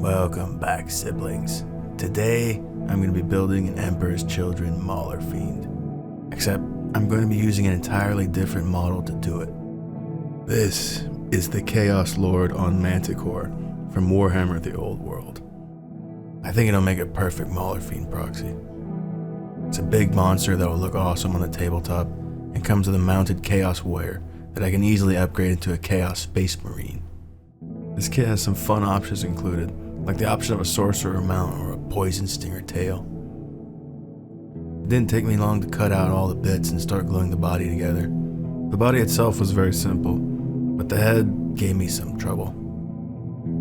Welcome back, siblings. Today, I'm going to be building an Emperor's Children Maulerfiend. Except, I'm going to be using an entirely different model to do it. This is the Chaos Lord on Manticore from Warhammer the Old World. I think it'll make a perfect Maulerfiend proxy. It's a big monster that will look awesome on the tabletop and comes with a mounted Chaos Warrior that I can easily upgrade into a Chaos Space Marine. This kit has some fun options included, like the option of a Sorcerer mount or a Poison Stinger tail. It didn't take me long to cut out all the bits and start gluing the body together. The body itself was very simple, but the head gave me some trouble.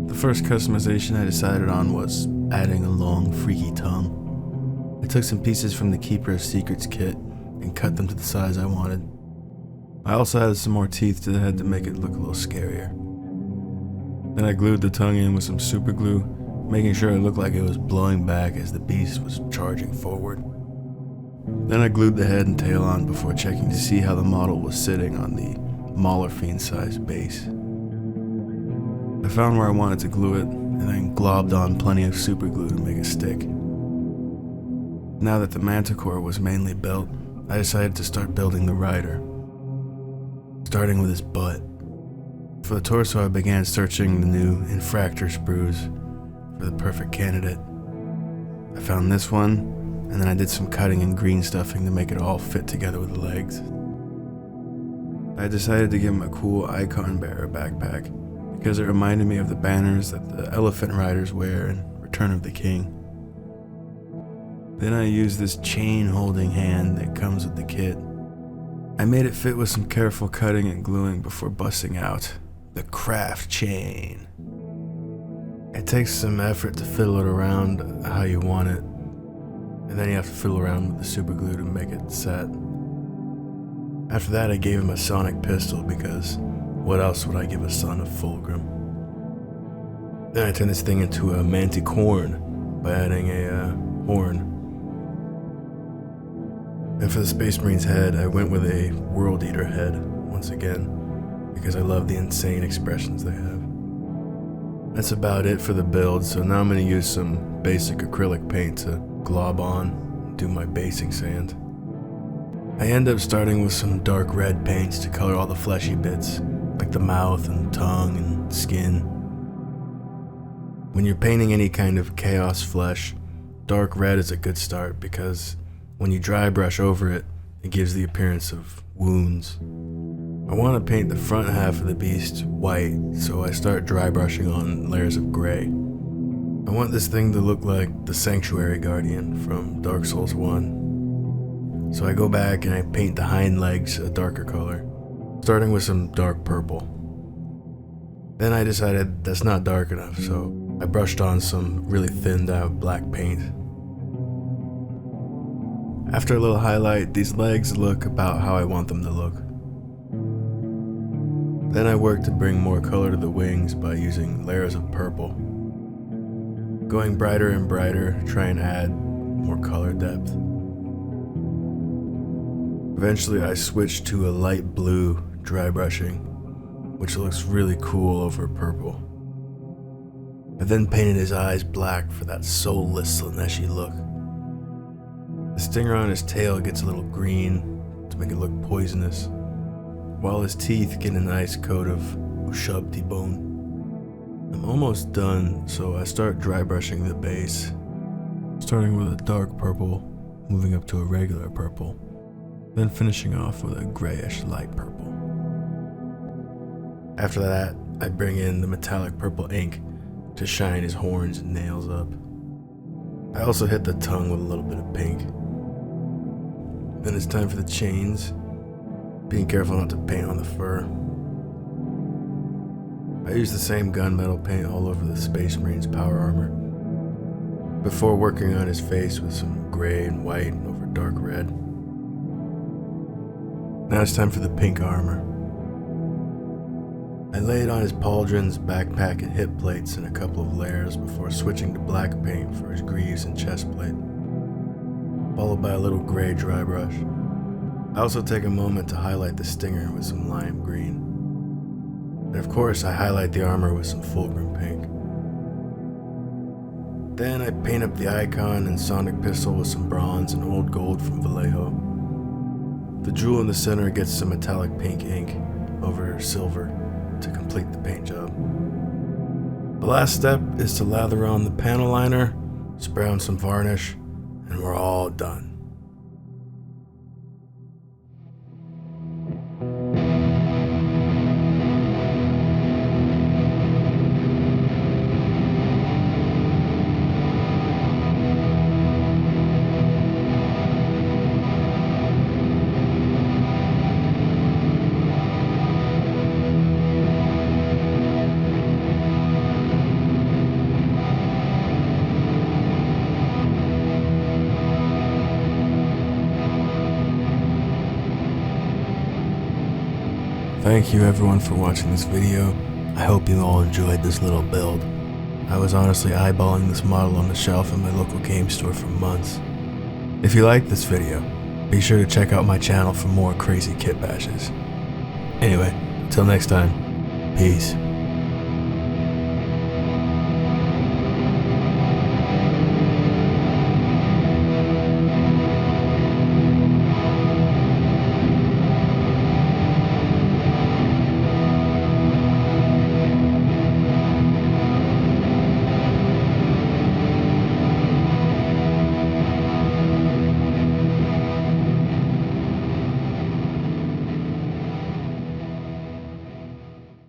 The first customization I decided on was adding a long, freaky tongue. I took some pieces from the Keeper of Secrets kit and cut them to the size I wanted. I also added some more teeth to the head to make it look a little scarier. Then I glued the tongue in with some super glue, making sure it looked like it was blowing back as the beast was charging forward. Then I glued the head and tail on before checking to see how the model was sitting on the Maulerfiend-sized base. I found where I wanted to glue it, and then globbed on plenty of super glue to make it stick. Now that the Manticore was mainly built, I decided to start building the rider, starting with his butt. For the torso, I began searching the new Infractor sprues for the perfect candidate. I found this one, and then I did some cutting and green stuffing to make it all fit together with the legs. I decided to give him a cool icon bearer backpack because it reminded me of the banners that the elephant riders wear in Return of the King. Then I used this chain holding hand that comes with the kit. I made it fit with some careful cutting and gluing before busting out the craft chain. It takes some effort to fiddle it around how you want it, and then you have to fiddle around with the super glue to make it set. After that, I gave him a sonic pistol because what else would I give a son of Fulgrim? Then I turned this thing into a manticorn by adding a horn. And for the Space Marine's head, I went with a World Eater head once again, because I love the insane expressions they have. That's about it for the build, so now I'm going to use some basic acrylic paint to glob on and do my basing sand. I end up starting with some dark red paints to color all the fleshy bits, like the mouth and tongue and skin. When you're painting any kind of chaos flesh, dark red is a good start because when you dry brush over it, it gives the appearance of wounds. I want to paint the front half of the beast white, so I start dry brushing on layers of gray. I want this thing to look like the Sanctuary Guardian from Dark Souls 1. So I go back and I paint the hind legs a darker color, starting with some dark purple. Then I decided that's not dark enough, so I brushed on some really thinned out black paint. After a little highlight, these legs look about how I want them to look. Then I worked to bring more color to the wings by using layers of purple. Going brighter and brighter, try and add more color depth. Eventually I switched to a light blue dry brushing, which looks really cool over purple. I then painted his eyes black for that soulless Slaneshi look. The stinger on his tail gets a little green to make it look poisonous, while his teeth get a nice coat of Ushabti bone. I'm almost done, so I start dry brushing the base, starting with a dark purple, moving up to a regular purple, then finishing off with a grayish light purple. After that, I bring in the metallic purple ink to shine his horns and nails up. I also hit the tongue with a little bit of pink. Then it's time for the chains, being careful not to paint on the fur. I use the same gunmetal paint all over the Space Marine's power armor, before working on his face with some gray and white over dark red. Now it's time for the pink armor. I laid on his pauldrons, backpack, and hip plates in a couple of layers before switching to black paint for his greaves and chest plate, followed by a little gray dry brush. I also take a moment to highlight the stinger with some lime green. And of course, I highlight the armor with some Fulgrim pink. Then I paint up the icon and sonic pistol with some bronze and old gold from Vallejo. The jewel in the center gets some metallic pink ink over silver to complete the paint job. The last step is to lather on the panel liner, spray on some varnish, and we're all done. Thank you everyone for watching this video. I hope you all enjoyed this little build. I was honestly eyeballing this model on the shelf in my local game store for months. If you liked this video, be sure to check out my channel for more crazy kit bashes. Anyway, until next time, peace.